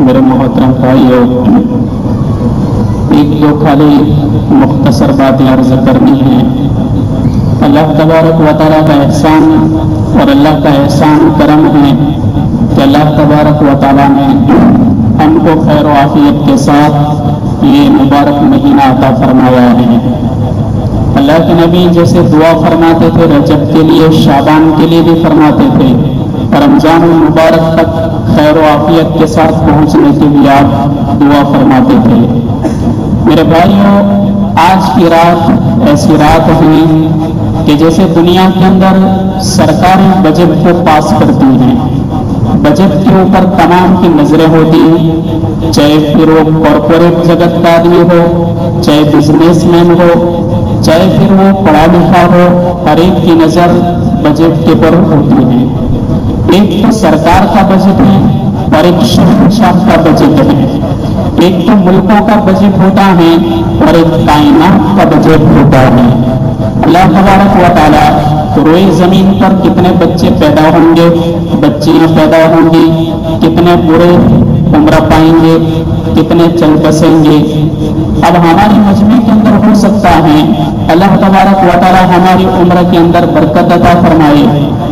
मेरे मोहतरम भाइयों, एक दो खाली मुख्तसर बातें अर्ज करनी है। अल्लाह तबारक व तआला का एहसान और अल्लाह का एहसान करम है कि अल्लाह तबारक व तआला ने हमको खैर व आफियत के साथ ये मुबारक महीना अता फरमाया है। अल्लाह के नबी जैसे दुआ फरमाते थे रजब के लिए, शाबान के लिए भी फरमाते थे, रमजान मुबारक तक खैर व आफियत के साथ पहुंचने के लिए आप दुआ फरमाते थे। मेरे भाइयों, आज की रात ऐसी रात है कि जैसे दुनिया के अंदर सरकारें बजट को पास करती हैं, बजट के ऊपर तमाम की नजरें होती हैं, चाहे फिर वो कॉरपोरेट जगत का आदमी हो, चाहे बिजनेसमैन हो, चाहे फिर वो पढ़ा लिखा हो, हर एक की नजर बजट के ऊपर होती है। एक तो सरकार का बजट है और एक शहंशाह का बजट है। एक तो मुल्कों का बजट होता है और एक कायनात का बजट होता है। अल्लाह तबारक व तआला रोए जमीन पर कितने बच्चे पैदा होंगे, बच्चियां पैदा होंगी, कितने बुरे उम्र पाएंगे, कितने चल बसेंगे। अब हमारी मजमे के अंदर हो सकता है अल्लाह तबारक व तआला हमारी उम्र के अंदर बरकत अता फरमाए।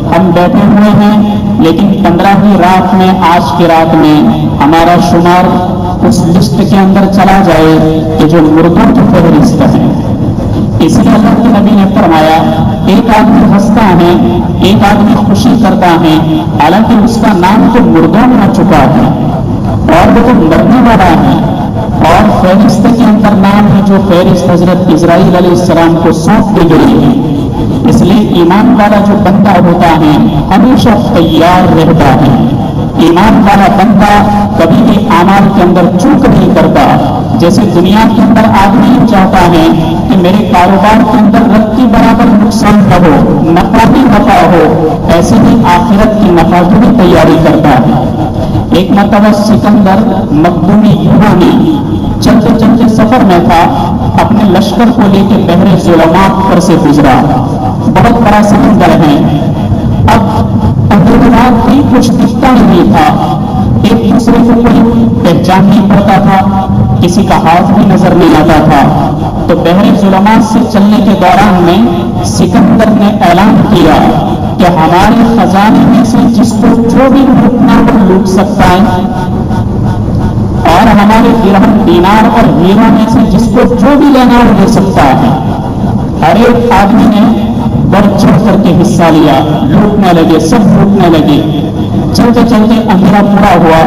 हम बैठे हुए हैं लेकिन 15वीं रात में, आज की रात में हमारा शुमार उस लिस्ट के अंदर चला जाए कि जो मुर्दों की फहरिस्त है। इसलिए अल्लाह के नबी ने फरमाया, एक आदमी हंसता है, एक आदमी खुशी करता है, हालांकि उसका नाम तो मुर्दों में आ चुका है और वो तो मरने वाला है, और फहरिस्त के अंदर नाम है जो फहरिस्त हजरत इजराइल अलैहिस्सलाम को सौंप दी गई है। इसलिए ईमान वाला जो बंदा होता है हमेशा तैयार रहता है। ईमान वाला बंदा कभी भी अमाल के अंदर चूक नहीं करता। जैसे दुनिया के अंदर आदमी चाहता है कि मेरे कारोबार के अंदर रत्ती बराबर नुकसान न हो, नफा भी नफा हो, ऐसे ही आखिरत की नफा की भी तैयारी करता है। एक मरतबा सिकंदर मखदूमी यूनानी चलते चलते सफर में था, अपने लश्कर को लेकर बहरे ज़ुलमात पर से गुजरा। बहुत बड़ा समंदर है। अब अंधेरी रात भी कुछ दिखता नहीं था, एक दूसरे को कोई पहचान नहीं पड़ता था, किसी का हाथ भी नजर नहीं आता था। तो बहरे ज़ुलमात से चलने के दौरान में सिकंदर ने ऐलान किया कि हमारे खजाने में से जिसको जो भी लूटना वो लूट सकता है, और हमारे दिरहम, दीनार और हीरों में से जिसको जो भी लेना वो ले सकता है। हर एक आदमी ने बढ़ चढ़ करके हिस्सा लिया, लूटने लगे, सब लूटने लगे। चलते चलते अंधेरा पूरा हुआ,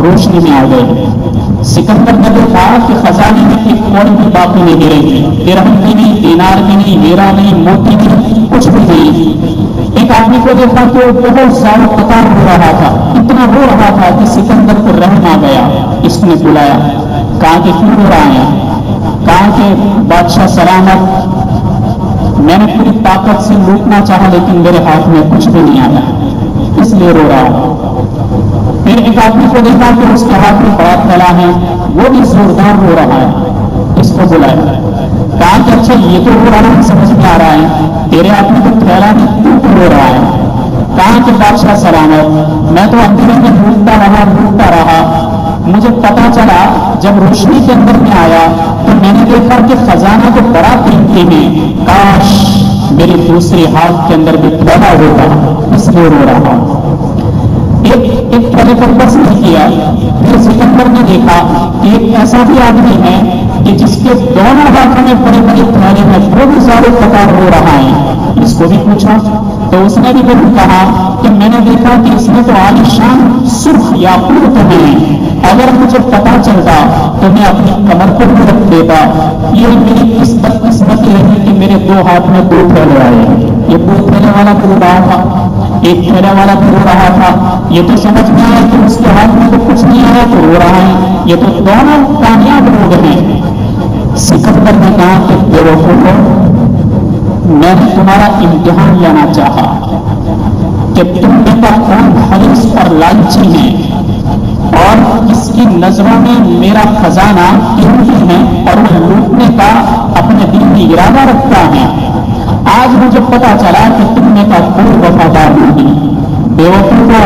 रोशनी में आ गए। सिकंदर ने देखा कि खजाने में एक कौड़ी भी बाकी नहीं गिरेगी, दिरहम भी नहीं, दीनार भी नहीं, हीरा नहीं, मोती नहीं, कुछ भी नहीं। एक आदमी को देखा कि वो बहुत ज्यादा कतार हो रहा था, इतना रो रहा था कि सिकंदर को रहम आ गया। इसने बुलाया, कहा कि क्यों रो रहा है? कहा कि बादशाह सलामत, मैंने पूरी ताकत से लूटना चाहा लेकिन मेरे हाथ में कुछ भी नहीं आया, इसलिए रो रहा हूं। फिर एक आदमी को देखा कि उसके हाथ में बड़ा थैला है, वो भी जोरदार रो रहा है। इसको बुलाया, कहा कि अच्छा ये तो रो रहा है, समझ में आ रहा है, तेरे हाथ में तो थैला नहीं, तू रो रहा है? कहा कि बादशाह सलामत, मैं तो अंधेरे में ढूंढता रहा, मुझे पता चला जब रोशनी के अंदर में आया तो मैंने देखा कि खजाना तो बड़ा कीमती है, काश मेरी दूसरी हाथ के अंदर भी थैला होता, इसलिए रो रहा। एक थैले पर बस नहीं किया, फिर सिकंदर ने देखा कि एक ऐसा भी आदमी है कि जिसके दोनों हाथों में बड़े बड़े थैले में वो भी सारे कतार हो रहा है। इसको भी पूछा तो उसने भी कहा कि मैंने देखा कि इसमें तो आलिशान सुर्ख याकूत है, अगर मुझे पता चलता तो मैं अपनी कमर को भी रख देता। ये मेरी किस्मती रही कि मेरे दो हाथ में दो थैले आए। ये दो थैले वाला रो रहा था, एक थैले वाला भी रो रहा था। ये तो समझ में आया कि उसके हाथ में तो कुछ नहीं आया तो रो रहा है, ये तो दोनों कामयाब लोग हैं। सिकंदर ने कहा कि बेवकूफो, मैंने तुम्हारा इम्तिहान लेना चाहा कि तुम में का कौन हरीस और लालची है और किसकी नजरों में मेरा खजाना कीमती है और वो लूटने का अपने दिल में इरादा रखता है। आज मुझे पता चला कि तुम में का कोई वफादार नहीं। बेवकूफो,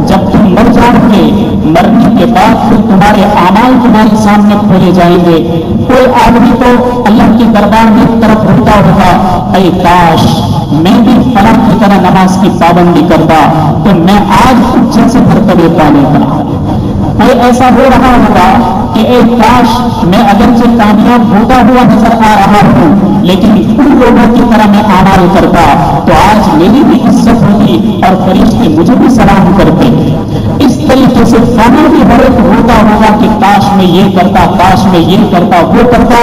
जब तुम मर जाओगे, मरने के बाद फिर तुम्हारे आमाल तुम्हारे सामने खोले जाएंगे। कोई आदमी तो अल्लाह के दरबार में एक तरफ रोता होगा, अरे काश मैं भी फलां की तरह नमाज की पाबंदी करता तो मैं आज जैसे मर्तबे पा लेता। कोई ऐसा हो रहा होगा कि ए काश मैं अगरचे कामयाब होता हुआ नजर आ रहा हूं लेकिन उन लोगों की तरह मैं आमाल करता तो आज मेरी भी इज्जत होती और फरिश्ते मुझे भी सलाम करते। इस तरीके से खाना भी हर एक होता होगा कि काश मैं ये करता, काश मैं ये करता, वो करता।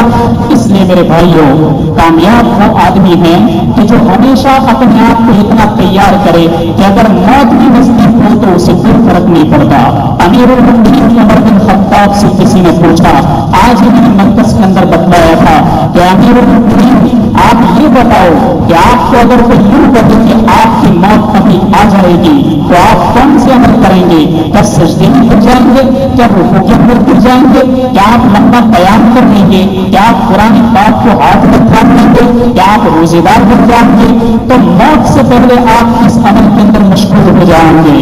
इसलिए मेरे भाइयों, कामयाब वो आदमी है कि जो हमेशा अपने आप को इतना तैयार करे कि अगर मौत भी नजदीक हो तो उसे कोई फर्क नहीं पड़ता। अमीरुल मुमिनीन उमर बिन खत्ताब से किसी ने पूछा, आज ही मैंने मरकज के अंदर बतलाया था कि अमीरुल मुमिनीन आप ये बताओ कि आपको अगर कोई यूं कर दे कि आपकी मौत कभी आ जाएगी तो आप कौन से अमल करेंगे? क्या सजदे में गिर जाएंगे? क्या रुकू के अंदर गिर जाएंगे? क्या आप लंबा बयान कर लेंगे? क्या आप पुरानी बात को हाथ में थाम लेंगे? क्या आप रोजेदार बन जाएंगे? तो मौत से पहले आप इस अमल के अंदर मशगूल हो जाएंगे।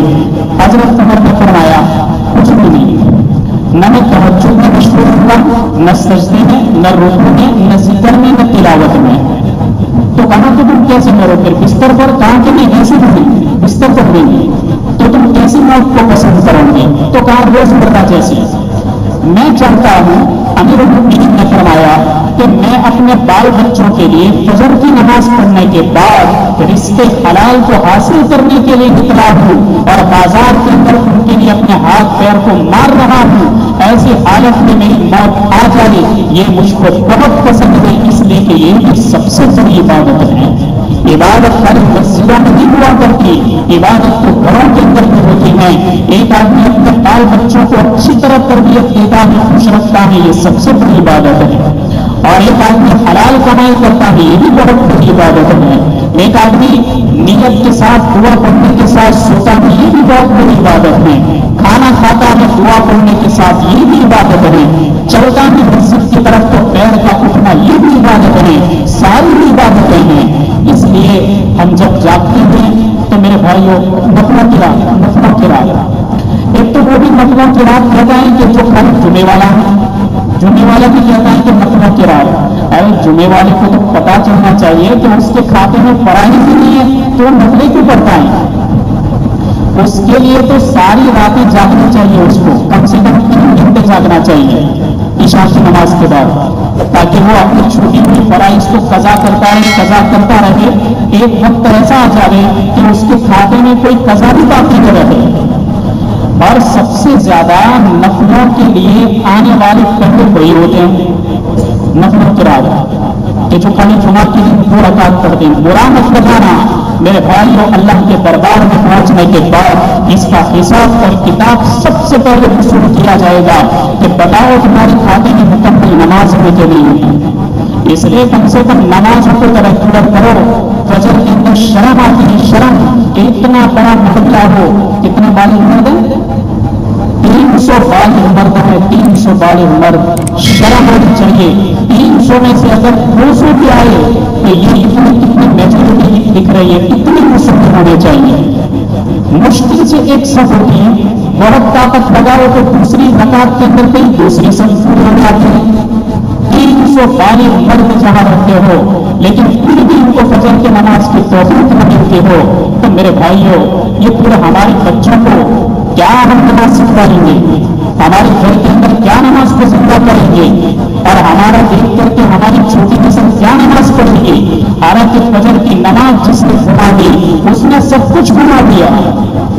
हजरत उमर ने फरमाया, कुछ भी नहीं, न मैं तवज्जुह में मशगूल हुआ, न सजदे में, न रुकू में, न जिक्र में, न तिलावत में। तो कहा कि तुम कैसे करो फिर बिस्तर पर? कहा कि नहीं, ऐसे नहीं, बिस्तर पर नहीं। तो तुम कैसी मौत को पसंद करोगे? तो कहा रोजमर्रा जैसी। मैं चाहता हूं, अमीरुल मुमिनीन ने फरमाया कि मैं अपने बाल बच्चों के लिए फजर की नमाज पढ़ने के बाद रिश्ते हलाल को हासिल करने के लिए निकला हूं और बाजार के अंदर उनके लिए अपने हाथ पैर को मार रहा हूं। ऐसी हालत में मेरी मौत आ जाए ये मुझको बहुत पसंद है, इसलिए कि ये भी सबसे बड़ी इबादत है। इबादत खाली मस्जिदों में नहीं हुआ करती, इबादत तो घरों के अंदर भी होती है। एक आदमी अपने बाल बच्चों को अच्छी तरह तरबियत देता है, खुश रखता है, ये सबसे बड़ी इबादत है। और एक आदमी हलाल कमाई करता है, ये भी बहुत बड़ी इबादत है। एक आदमी नियत के साथ दुआ पढ़ने के साथ सोता है, ये भी बहुत बड़ी इबादत है। खाना खाता है दुआ पढ़ने के साथ, ये भी इबादत है। चलता है मस्जिद की तरफ तो पैर का उठना, ये भी इबादत है। सारी इबादतें हैं। इसलिए हम जब जागते हैं तो मेरे भाइयों, नफलों की रात, एक तो वो भी नफलों की रात कहता है कि जो कल जुमे वाला है, जुमे वाला भी कहता है कि नफलों की रात। अरे जुमे वाले को तो पता चलना चाहिए कि उसके खाते में पढ़ाई भी नहीं है तो नफले क्यों पढ़ता है? उसके लिए तो सारी रातें जागनी चाहिए, उसको कम से कम 3 घंटे जागना चाहिए ईशा की नमाज के बाद, ताकि वो अपनी छुट्टी हुई फराइज को कजा करता रहे। एक वक्त ऐसा आ जाए कि उसके खाते में कोई कजा भी बाकी न रहे। और सबसे ज्यादा नफलों के लिए आने वाले पहले वही होते हैं, नफलों की रात कि जो खाली जुमा के दिन 2 रकात पढ़ते हैं। बुरा मत बताना मेरे भाइयों, अल्लाह के दरबार में पहुंचने के बाद इसका हिसाब और किताब सबसे पहले वसूल किया जाएगा कि बताओ तुम्हारे खाते में मुकम्मल नमाज हुई कि नहीं। इसलिए कम से कम नमाज को रेगुलर करो। फजर के अंदर शर्म आती है, शर्म कि इतना बड़ा मोहल्ला हो, कितने बालिग मर्द है? 300 बालिग मर्द है, 300 बालिग मर्द। शर्म होनी चाहिए। 300 में से अगर 200 भी आए तो ये कितनी मेजोरिटी दिख रही है, कितनी मुश्किल होनी चाहिए। मुश्किल से एक सफ होती है, बहुत ताकत लगाओ तो दूसरी रकात के अंदर कई दूसरी सफ पूरी हो जाती है। 300 बालिग मर्द जहां रहते हो लेकिन फिर भी उनको फजर की नमाज की तौफीक न मिलती हो तो मेरे भाइयों, ये पूरे हमारे बच्चों को क्या हम नमाज सिखाएंगे? हमारे घर के अंदर क्या नमाज को जिंदा करेंगे? और हमारा देख करके हमारी छोटी किस्म क्या नमाज पढ़ेगी? हालांकि फजर की नमाज जिसने घुमा दी उसने सब कुछ घुमा दिया,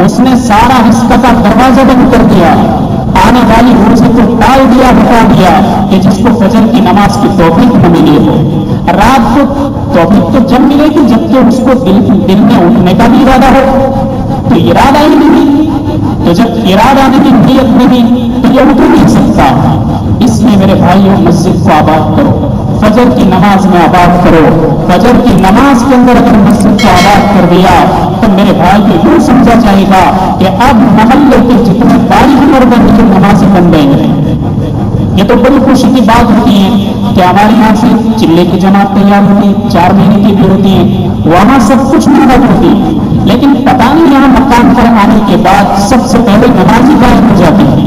उसने सारा रिश्ता का दरवाजा बंद कर दिया, आने वाली रोजी को टाल दिया, बता दिया कि जिसको फजर की नमाज की तौफीक न मिली हो। रात को तौफीक तो जब मिलेगी जबकि उसको दिल में उठने का भी इरादा हो, तो इरादा ही नहीं, तो जब इरादा नहीं, नीयत नहीं तो ये उठ नहीं सकता। इसलिए मेरे भाइयों, मस्जिद को आबाद करो, फजर की नमाज में आबाद करो। फजर की नमाज के अंदर अगर मस्जिद को आबाद कर दिया तो मेरे भाई को यूं समझा जाएगा कि अब मोहल्ले के जितने बालिग मर्द हैं नमाज बन गए हैं। ये तो बड़ी खुशी की बात होती है कि हमारे यहाँ से चिल्ले की जमात तैयार होती है, 4 महीने की भी होती है, वहां सब कुछ मेहनत होती है, लेकिन पता नहीं यहाँ मकान पर आने के बाद सबसे पहले नमाज ही गायब हो जाती है।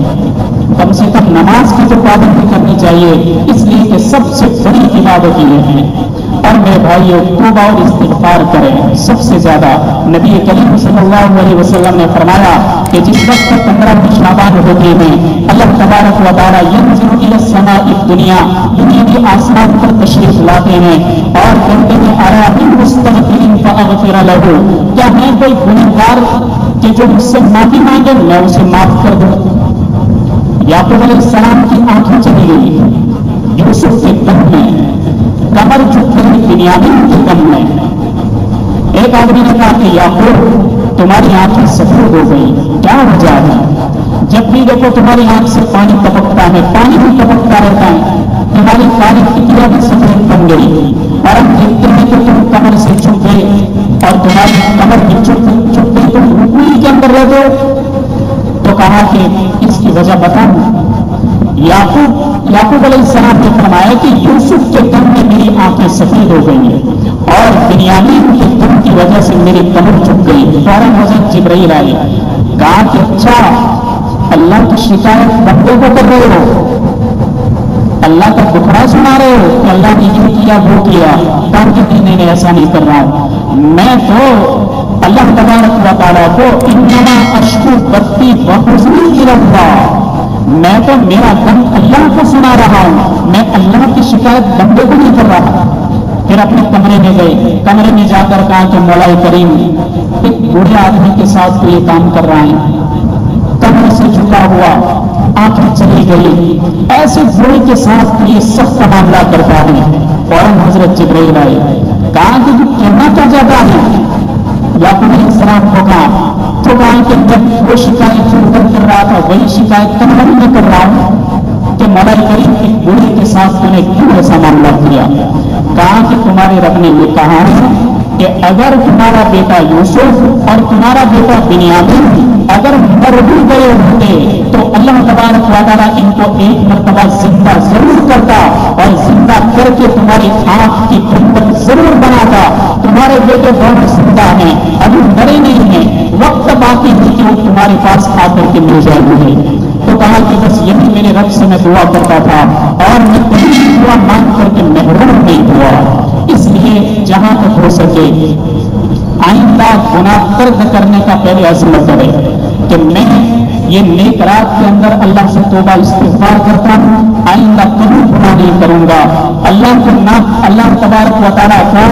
इबादत भी करनी चाहिए, इसलिए कि सबसे बड़ी इबादत ये है। और मेरे भाइयों, तौबा और इस्तिग़फ़ार करें सबसे ज्यादा। नबी करीम सल्लल्लाहु अलैहि वसल्लम ने फरमाया कि जिस वक्त 15 शाबान होते हैं, अल्लाह तबारक व तआला यंज़िलु इला समाई दुनिया, दुनिया के आसमान पर तशरीफ लाते हैं और कहते हैं अरा बिल मुस्तग़फ़िरीन फ़अग़फ़िर लहू, क्या मैं कोई गुनहगार कि जो मुझसे माफी मांगे मैं उसे माफ कर दूं। याकूब अलैहिस्सलाम की आंखें चली गई, यूसुफ के दम में कमर झुक गई, बिन्यामीन के दम में। एक आदमी ने कहा कि याकूब तुम्हारी आंखें सफेद हो गई, क्या वजह है? जब भी देखो तुम्हारी आंख से पानी टपकता है, पानी भी टपकता रहता है, तुम्हारी सारी टिकिया भी सफेद बन गई और हम देखते हैं कि तुम कमर से झुक गए और तुम्हारी कमर भी झुक गई, तुम रुकू के अंदर रहते हो। तो कहा कि इसकी वजह बताऊं। याकूब अलैहिस्सलाम ने फरमाया कि यूसुफ के दम में मेरी आंखें सफेद हो गई हैं और बिन्यामीन के दम की वजह से मेरी कमर झुक गई। फौरन हज़रत जिब्राइल आए, कहा कि अच्छा अल्लाह की शिकायत बंदे को कर रहे हो, अल्लाह का दुखड़ा सुना रहे हो कि अल्लाह ने ये किया वो किया। कहा कि नहीं ऐसा नहीं कर रहा हूं, मैं तो अल्लाह तबारक व तआला को इन्नमा अश्कू बत्ती व हुज़्नी इलल्लाह, मैं तो मेरा गम अल्लाह को सुना रहा हूं, मैं अल्लाह की शिकायत बंदे को नहीं कर रहा। फिर अपने कमरे में गए, कमरे में जाकर कहा कि मौला करीम एक बूढ़े आदमी के साथ तो ये काम कर रहा है, कमरे से झुका हुआ, आंखें चली गई, ऐसे बूढ़े के साथ ये सख्त मामला करता है। फौरन हजरत जिब्राइल आए, कहा कि तू कहना क्या चाहता है? याकूब अलैहिस्सलाम को कहा तो कहा कि जब वो शिकायत सुनकर कर रहा था वही शिकायत कमरे में कर रहा हूं कि मौला करीम एक बूढ़े के साथ तूने क्यों ऐसा मामला किया? कहा कि तुम्हारे रब ने ये कहा है कि अगर तुम्हारा बेटा यूसुफ और तुम्हारा बेटा बिन्यामीन अगर मर भी गए होते तो अल्लाह तबारक व तआला इनको एक मरतबा जिंदा जरूर करता और जिंदा करके तुम्हारी आंख की ठंडक जरूर बनाता। तुम्हारे बेटे बहुत जिंदा हैं, अभी मरे नहीं हैं, वक्त बाकी है कि वो तुम्हारे पास आकर के मिल जाएंगे। तो कहा कि बस यही मेरे रब से मैं दुआ करता था और मैं कभी भी दुआ मांग करके महरूम नहीं हुआ। इसलिए जहां तक हो सके आइंदा गुनाह तर्क करने का पहले अज़्म करे कि मैं ये नेक रात के अंदर अल्लाह से तौबा इस्तिग़फ़ार करता हूं, आइंदा कभी गुनाह नहीं करूंगा। अल्लाह तबारक व तआला को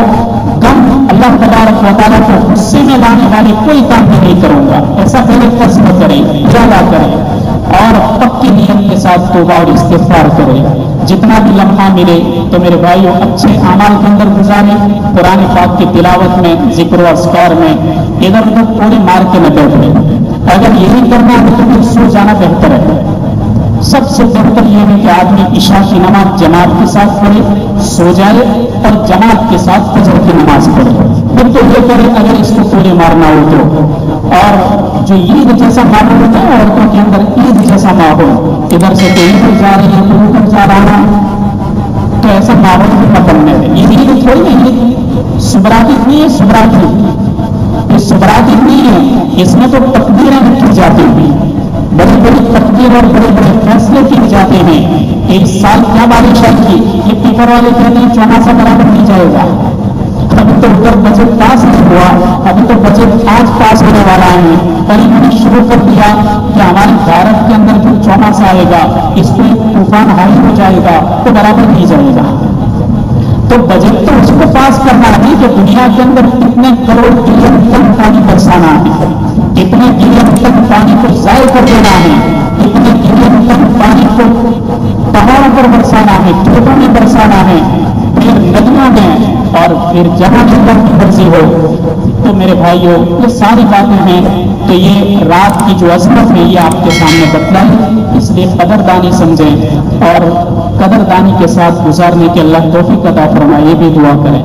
गम, अल्लाह तबारक व तआला को गुस्से में लाने वाले कोई काम भी नहीं करूंगा। ऐसा पहले अज़्म करें, इरादा करें और पक्की नियत के साथ तौबा और इस्तिग़फ़ार करें। जितना भी लम्हा मिले तो मेरे भाइयों अच्छे अमाल के अंदर गुजारे, कुरान पाक की तिलावत में, जिक्र और अस्कार में, इधर उधर थोड़े मार के न बैठे। अगर यही करना है तो फिर सो जाना बेहतर है। सबसे बेहतर यह है कि आदमी इशा की नमाज जमात के साथ पढ़े, सो जाए और जमात के साथ फजर की नमाज पढ़े। फिर तो ये करे अगर इसको पूरे मारना हो तो। और जो ईद जैसा माहौल होता है औरतों के अंदर, ईद जैसा माहौल, इधर से कोई इधर जा रही है कोई उधर जा रहा है, तो ऐसा माहौल भी न बनने दे। ये ईद थोड़ी नहीं, सुबरात नहीं है, सुबरात नहीं है, इसमें तो तकदीरें रखी जाती हैं, बड़ी बड़ी तकदीर और बड़े बड़े फैसले किए जाते हैं। एक साल क्या बारिश की, ये पेपर वाले कहते हैं चौमासा बराबर नहीं जाएगा। अभी तो उधर बजट पास नहीं हुआ, अभी तो बजट आज पास होने वाला है और इन्होंने शुरू कर दिया कि हमारे भारत के अंदर जो चौमासा आएगा इसमें तूफान हावी हो जाएगा, तो बराबर नहीं जाएगा। तो बजट तो उसको पास करना है कि दुनिया के अंदर कितने करोड़ बिलियन टन पानी बरसाना है, कितने बिलियन टन पानी को जाय कर देना है, कितने बिलियन टन पानी को पहाड़ों पर बरसाना है, खेतों में बरसाना है, फिर नदियों में, और फिर जहां जंगल की मर्जी हो। तो मेरे भाइयों ये सारी बातें हैं, तो ये रात की जो अजमत है ये आपके सामने बतलाई, इसलिए कदरदानी समझें और कदरदानी के साथ गुजारने के अल्लाह तौफीक अता फरमाए, ये भी दुआ करें।